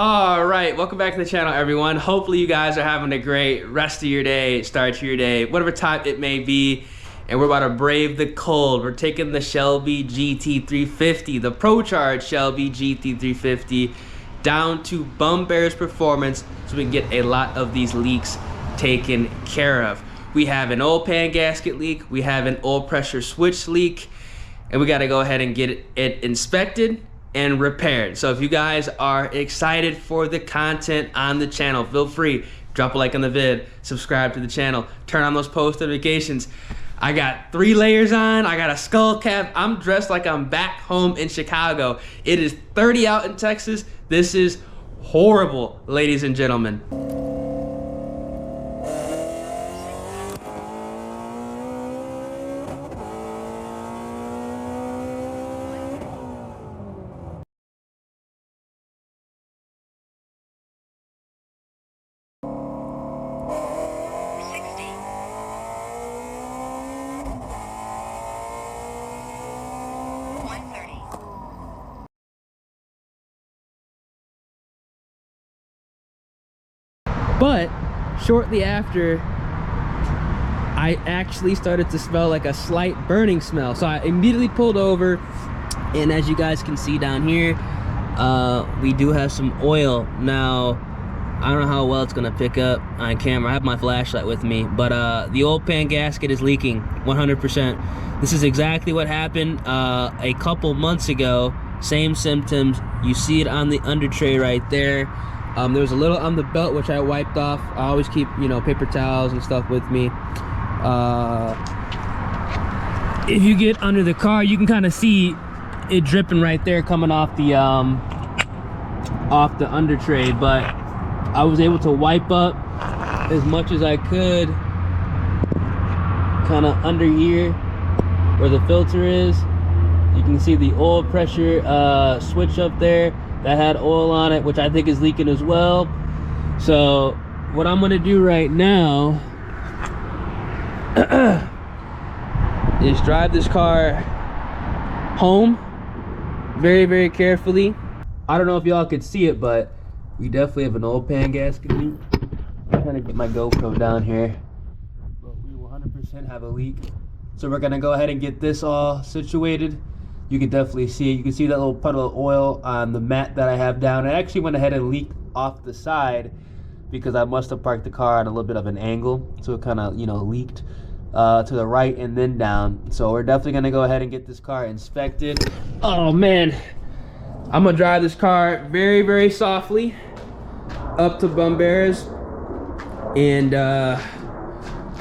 All right, welcome back to the channel, everyone. Hopefully you guys are having a great rest of your day, start to your day, whatever time it may be. And we're about to brave the cold. We're taking the Shelby GT350, the ProCharged Shelby GT350, down to Bumbera's Performance so we can get a lot of these leaks taken care of. We have an oil pan gasket leak, we have an oil pressure switch leak, and we gotta go ahead and get it inspected and repaired. So if you guys are excited for the content on the channel, feel free, drop a like on the vid, subscribe to the channel, turn on those post notifications. I got 3 layers on, I got a skull cap, I'm dressed like I'm back home in Chicago. It is 30 out in Texas. This is horrible, ladies and gentlemen. But shortly after, I actually started to smell like a slight burning smell. So I immediately pulled over, and as you guys can see down here, we do have some oil. Now, I don't know how well it's gonna pick up on camera. I have my flashlight with me, but the oil pan gasket is leaking 100%. This is exactly what happened a couple months ago. Same symptoms. You see it on the under tray right there. There was a little on the belt which I wiped off. I always keep, you know, paper towels and stuff with me. If you get under the car, you can kind of see it dripping right there coming off the under tray. But I was able to wipe up as much as I could, kind of under here where the filter is. You can see the oil pressure switch up there that had oil on it, which I think is leaking as well. So what I'm gonna do right now is drive this car home very, very carefully. I don't know if y'all could see it, but we definitely have an oil pan gasket leak. I'm trying to get my GoPro down here, but we will 100% have a leak. So we're gonna go ahead and get this all situated. You can definitely see it. You can see that little puddle of oil on the mat that I have down. I actually went ahead and leaked off the side because I must have parked the car at a little bit of an angle. So it kind of, you know, leaked to the right and then down. So we're definitely gonna go ahead and get this car inspected. Oh man, I'm gonna drive this car very, very softly up to Bumbera's, and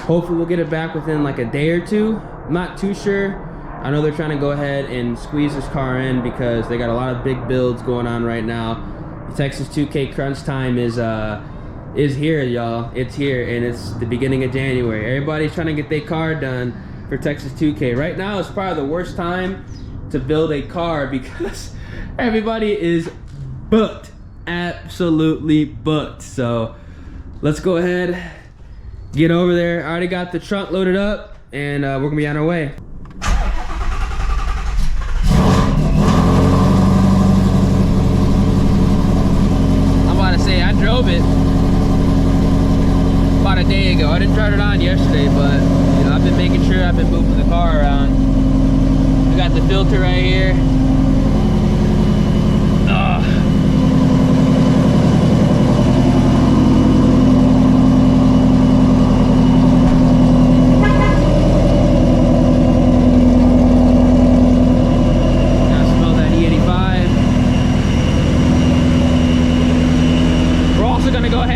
hopefully we'll get it back within like a day or two. I'm not too sure. I know they're trying to go ahead and squeeze this car in because they got a lot of big builds going on right now. The Texas 2K crunch time is here, y'all. It's here, and it's the beginning of January. Everybody's trying to get their car done for Texas 2K. Right now is probably the worst time to build a car because everybody is booked, absolutely booked. So let's go ahead, get over there. I already got the trunk loaded up, and we're gonna be on our way. I drove it about a day ago. I didn't turn it on yesterday, but you know, I've been making sure I've been moving the car around. We got the filter right here.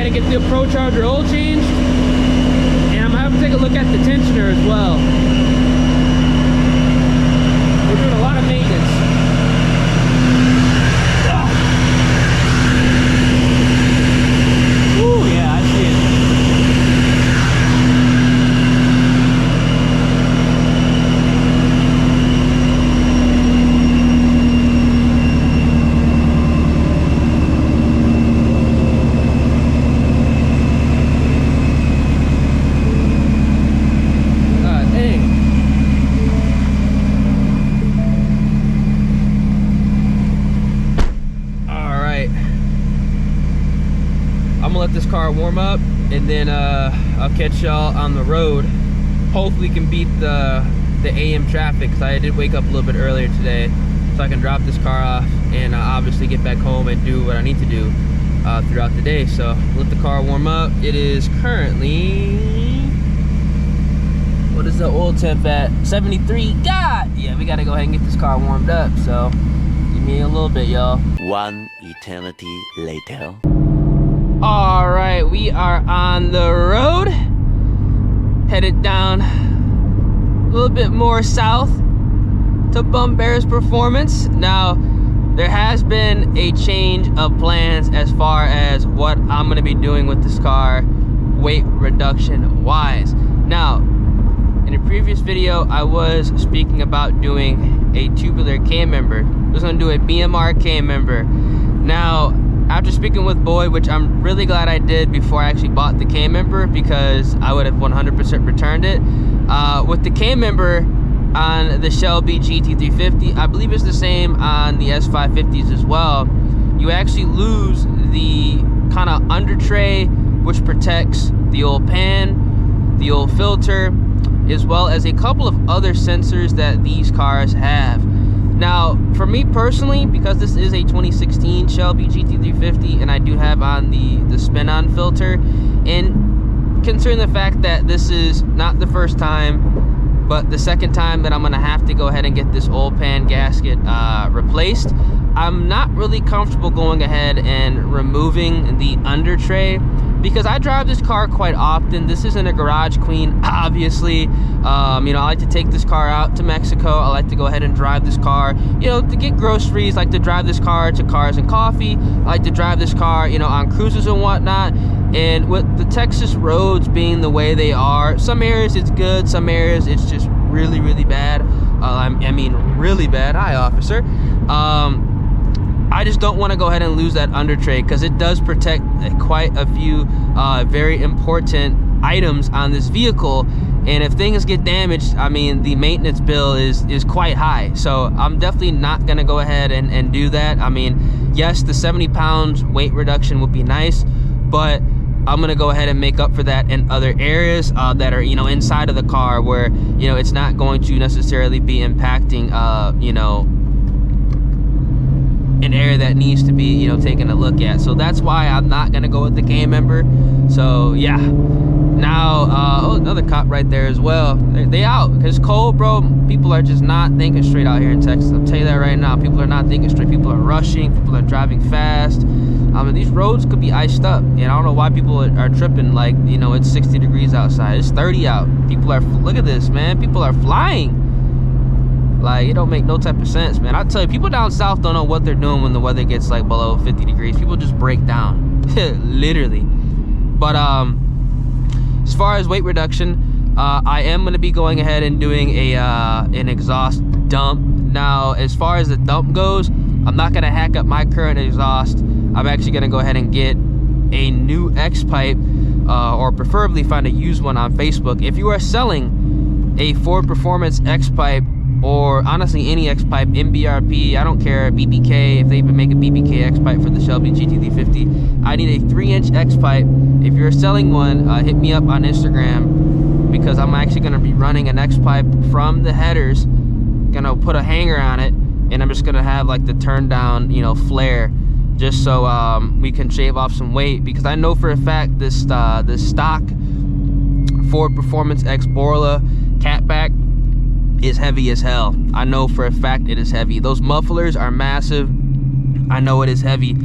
Get the ProCharger oil changed, and I'm gonna have to take a look at the tensioner as well. We're doing a lot of maintenance. Ooh, yeah, I see it. God dang. I'm gonna let this car warm up, and then I'll catch y'all on the road. Hopefully we can beat the AM traffic, because I did wake up a little bit earlier today, so I can drop this car off and obviously get back home and do what I need to do throughout the day. So let the car warm up. It is currently, what is the oil temp at? 73. God, yeah, we gotta go ahead and get this car warmed up. So give me a little bit, y'all. One eternity later. All right, we are on the road, headed down a little bit more south to Bumbera's Performance. Now, there has been a change of plans as far as what I'm gonna be doing with this car, weight reduction wise. Now, in a previous video, I was speaking about doing a tubular cam member. I was gonna do a BMR cam member. Now, after speaking with Boyd, which I'm really glad I did before I actually bought the cam member, because I would have 100% returned it. With the cam member on the Shelby GT350, I believe it's the same on the S550s as well. You actually lose the kind of under tray, which protects the old pan, the old filter, as well as a couple of other sensors that these cars have. Now, for me personally, because this is a 2016 Shelby GT350 and I do have on the spin-on filter, and considering the fact that this is not the first time, but the second time that I'm gonna have to go ahead and get this oil pan gasket replaced, I'm not really comfortable going ahead and removing the under tray, because I drive this car quite often. This isn't a garage queen, obviously. You know, I like to take this car out to Mexico. I like to go ahead and drive this car, you know, to get groceries. I like to drive this car to Cars and Coffee. I like to drive this car, you know, on cruises and whatnot. And with the Texas roads being the way they are, some areas it's good, some areas it's just really, really bad. I mean, really bad. Hi, officer. I just don't want to go ahead and lose that under tray, because it does protect quite a few very important items on this vehicle. And if things get damaged, I mean, the maintenance bill is quite high. So I'm definitely not going to go ahead and do that. I mean, yes, the 70 pounds weight reduction would be nice, but I'm going to go ahead and make up for that in other areas that are, you know, inside of the car, where, you know, it's not going to necessarily be impacting, you know, an area that needs to be, you know, taken a look at. So that's why I'm not gonna go with the cam member. So yeah, now oh, another cop right there as well. They out, because it's cold, bro. People are just not thinking straight out here in Texas. I'll tell you that right now. People are not thinking straight. People are rushing. People are driving fast. These roads could be iced up, and I don't know why people are tripping. Like, you know, it's 60 degrees outside, it's 30 out. People are, look at this, man. People are flying. Like, it don't make no type of sense, man. I tell you, people down south don't know what they're doing when the weather gets like below 50 degrees. People just break down, literally. But as far as weight reduction, I am going to be going ahead and doing a an exhaust dump. Now, as far as the dump goes, I'm not going to hack up my current exhaust. I'm actually going to go ahead and get a new X pipe, or preferably find a used one on Facebook. If you are selling a Ford Performance X pipe, or honestly any X pipe, MBRP, I don't care, BBK, if they even make a BBK X pipe for the Shelby GT350, I need a 3-inch X pipe. If you're selling one, hit me up on Instagram, because I'm actually going to be running an X pipe from the headers, gonna put a hanger on it, and I'm just gonna have like the turn down, you know, flare, just so we can shave off some weight, because I know for a fact this stock Ford Performance X Borla catback is heavy as hell. I know for a fact it is heavy. Those mufflers are massive. I know it is heavy.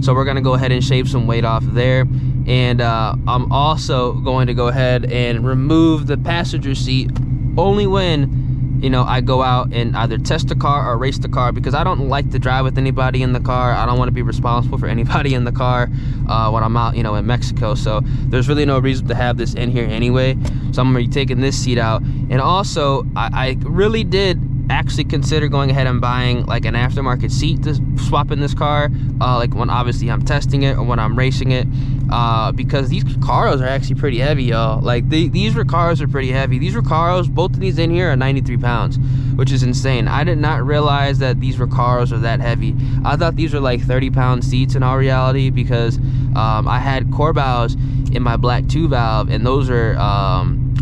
So we're gonna go ahead and shave some weight off there. And I'm also going to go ahead and remove the passenger seat only when, you know, I go out and either test the car or race the car, because I don't like to drive with anybody in the car. I don't want to be responsible for anybody in the car when I'm out, you know, in Mexico. So there's really no reason to have this in here anyway. So I'm gonna be taking this seat out. And also, I really did actually consider going ahead and buying like an aftermarket seat to swap in this car, like when obviously I'm testing it or when I'm racing it, because these Recaros are actually pretty heavy, y'all. Like these Recaros are pretty heavy. These Recaros, both of these in here are 93 pounds, which is insane. I did not realize that these Recaros are that heavy. I thought these were like 30-pound seats in all reality, because I had Corbau's in my black 2 valve, and those are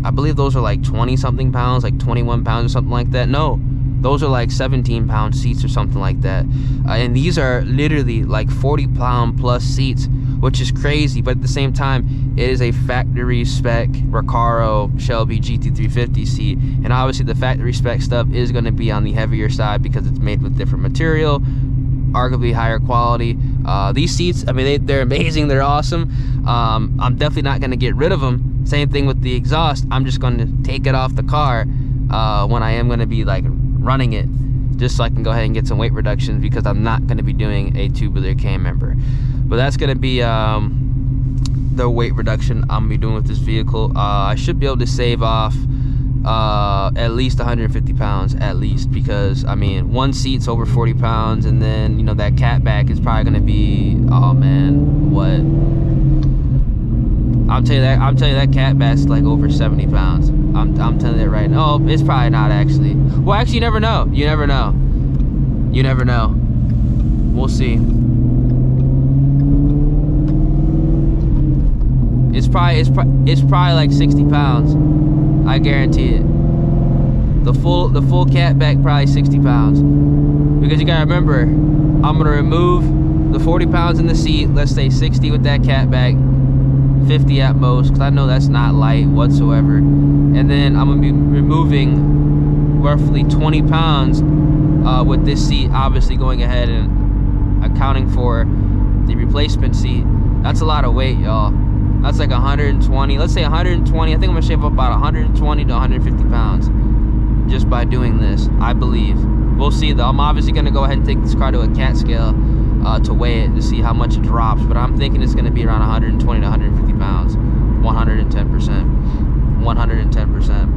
I believe those are like 20 something pounds, like 21 pounds or something like that. No, those are like 17-pound seats or something like that. And these are literally like 40-pound plus seats, which is crazy. But at the same time, it is a factory spec Recaro Shelby GT350 seat, and obviously the factory spec stuff is going to be on the heavier side because it's made with different material, arguably higher quality. These seats, I mean, they're amazing, they're awesome. I'm definitely not going to get rid of them. Same thing with the exhaust. I'm just going to take it off the car when I am going to be like running it, just so I can go ahead and get some weight reductions, because I'm not going to be doing a tubular cam member. But that's going to be the weight reduction I'm going to be doing with this vehicle. I should be able to save off at least 150 pounds at least, because I mean, one seat's over 40 pounds, and then, you know, that cat back is probably going to be, oh man, what? I'm telling you that cat back's like over 70 pounds. I'm telling you that right now. Oh, it's probably not actually. Well, actually, you never know. You never know. You never know. We'll see. It's probably like 60 pounds. I guarantee it. The full cat back, probably 60 pounds. Because you gotta remember, I'm gonna remove the 40 pounds in the seat. Let's say 60 with that cat back, 50 at most, because I know that's not light whatsoever. And then I'm gonna be removing roughly 20 pounds with this seat, obviously going ahead and accounting for the replacement seat. That's a lot of weight, y'all. That's like 120, let's say 120. I think I'm gonna shave up about 120 to 150 pounds just by doing this, I believe. We'll see though. I'm obviously gonna go ahead and take this car to a cat scale to weigh it, to see how much it drops, but I'm thinking it's gonna be around 120 to 150 pounds. 110%. 110%.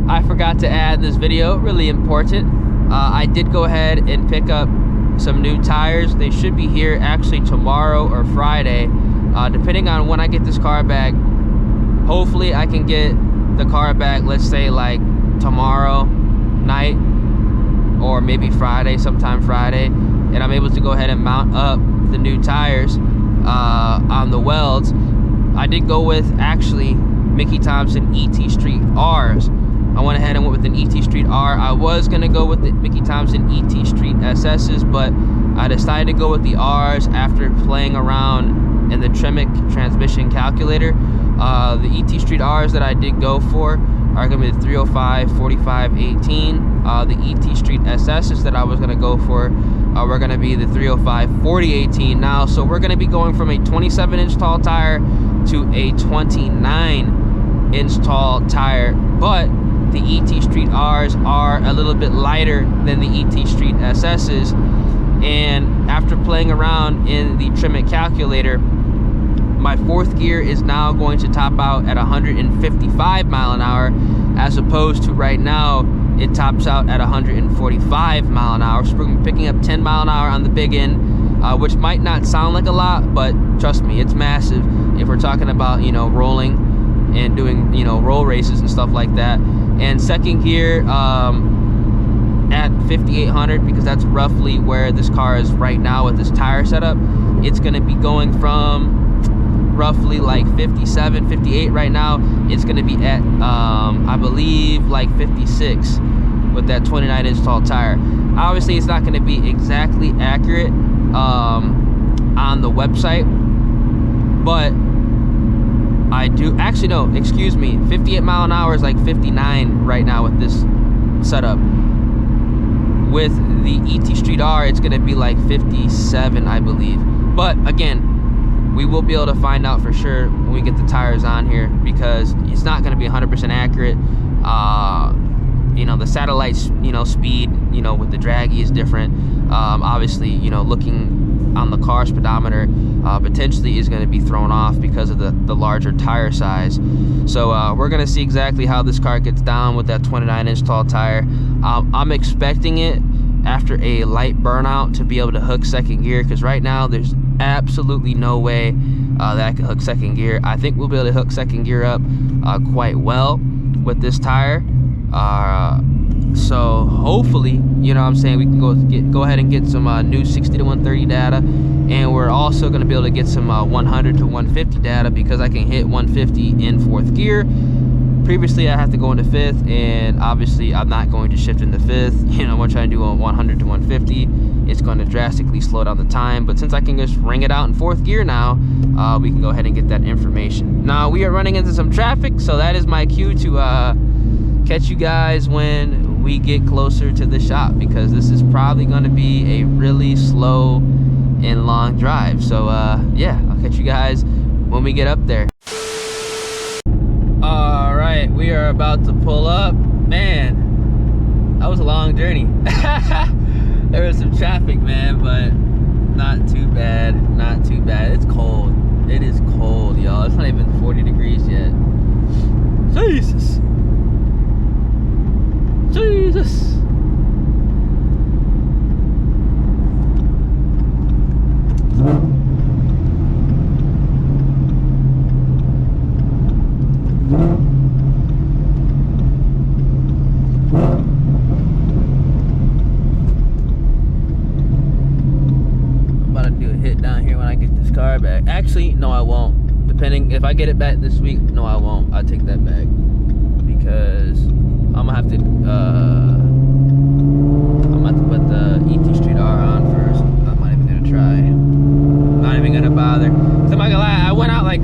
I forgot to add this video, really important. I did go ahead and pick up some new tires. They should be here actually tomorrow or Friday, depending on when I get this car back. Hopefully I can get the car back, let's say like tomorrow night, or maybe Friday, sometime Friday, and I'm able to go ahead and mount up the new tires on the welds. I did go with actually Mickey Thompson ET Street R's. I went ahead and went with an ET Street R. I was gonna go with the Mickey Thompson ET Street SS's, but I decided to go with the R's after playing around in the Tremec transmission calculator. The ET Street R's that I did go for are gonna be the 305 45 18. The ET Street SS's that I was gonna go for were gonna be the 305 40 18 now. So we're gonna be going from a 27-inch tall tire to a 29-inch tall tire, but the ET Street R's are a little bit lighter than the ET Street SS's. And after playing around in the Tremec calculator, my fourth gear is now going to top out at 155 mile an hour, as opposed to right now it tops out at 145 mile an hour. So we're going to be picking up 10 mile an hour on the big end, which might not sound like a lot, but trust me, it's massive if we're talking about, you know, rolling and doing, you know, roll races and stuff like that. And second gear at 5800, because that's roughly where this car is right now with this tire setup, it's going to be going from roughly like 57, 58 right now. It's going to be at I believe like 56 with that 29-inch tall tire. Obviously it's not going to be exactly accurate on the website, but I do actually, no, excuse me, 58 mile an hour is like 59 right now with this setup. With the ET Street R, it's going to be like 57, I believe. But again, we will be able to find out for sure when we get the tires on here, because it's not going to be 100% accurate. You know, the satellite, you know, speed, you know, with the draggy is different. Obviously, you know, looking on the car speedometer potentially is going to be thrown off because of the larger tire size. So we're going to see exactly how this car gets down with that 29-inch tall tire. I'm expecting it after a light burnout to be able to hook second gear, because right now there's absolutely no way that I can hook second gear. I think we'll be able to hook second gear up quite well with this tire. So hopefully, you know what I'm saying, we can go ahead and get some new 60 to 130 data, and we're also going to be able to get some 100 to 150 data, because I can hit 150 in fourth gear. Previously I have to go into fifth, and obviously I'm not going to shift into fifth. You know, I'm trying to do a 100 to 150. It's going to drastically slow down the time, but since I can just ring it out in fourth gear now, we can go ahead and get that information. Now we are running into some traffic, so that is my cue to catch you guys when we get closer to the shop, because this is probably going to be a really slow and long drive. So yeah, I'll catch you guys when we get up there. All right, we are about to pull up. Man, that was a long journey. There was some traffic, man, but not too bad, not too bad. It's cold. It is cold, y'all. It's not even 40 degrees yet. Jesus. Jesus. Car back. Actually, no, I won't. Depending if I get it back this week, no, I won't. I'll take that back, because I'm gonna have to put the ET Street R on first. I'm not even gonna try. I'm not even gonna bother. So I'm not gonna lie, I went out like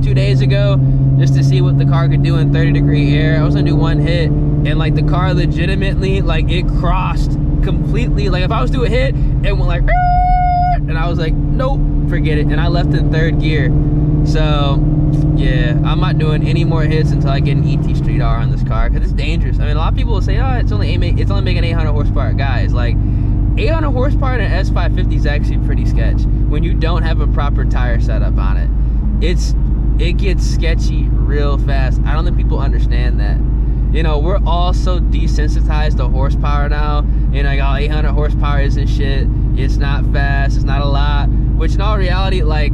2 days ago just to see what the car could do in 30-degree air. I was gonna do one hit, and like the car legitimately, like it crossed completely. Like if I was to do a hit, it went like, and I was like, nope, forget it, and I left in third gear. So yeah, I'm not doing any more hits until I get an ET Street R on this car, because it's dangerous. I mean, a lot of people will say, oh, it's only making 800 horsepower. Guys, like 800 horsepower in an S550 is actually pretty sketch when you don't have a proper tire setup on it. It gets sketchy real fast. I don't think people understand that. You know, we're all so desensitized to horsepower now. You know, like, oh, 800 horsepower isn't shit. It's not fast. It's not a lot. Which in all reality, like,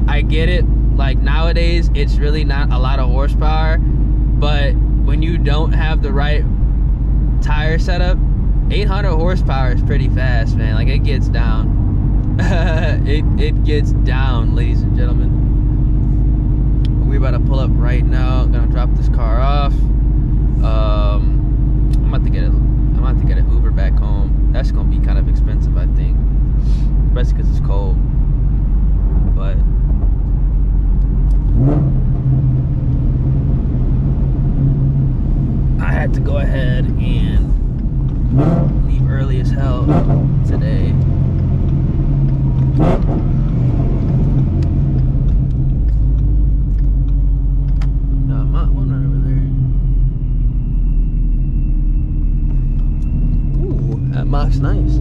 I get it. Like, nowadays, it's really not a lot of horsepower. But when you don't have the right tire setup, 800 horsepower is pretty fast, man. Like, it gets down. it gets down, ladies and gentlemen. We're about to pull up right now. Gonna drop this car off. I'm about to get an Uber back home. That's gonna be kind of expensive, I think, especially because it's cold. But I had to go ahead and leave early as hell today. Mach's nice.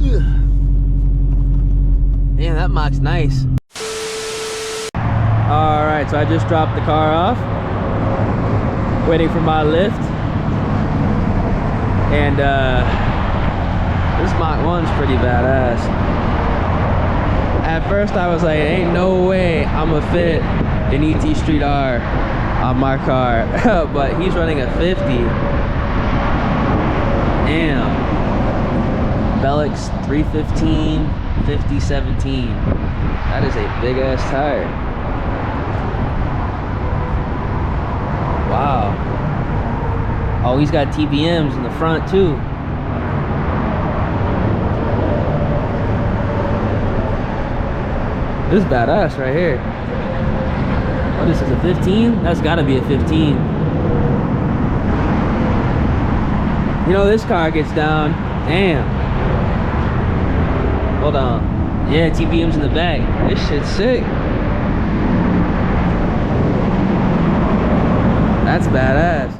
Ugh. Man, that Mach's nice. Alright, so I just dropped the car off, waiting for my lift. And this Mach 1's pretty badass. At first I was like, ain't no way I'ma fit an ET Street R on my car. But he's running a 50. Damn. Belix 315 5017. That is a big ass tire. Wow. Oh, he's got TBMs in the front too. This is badass right here. What is this, a 15? That's gotta be a 15. You know, this car gets down. Damn. Hold on. Yeah, TBM's in the back. This shit's sick. That's badass.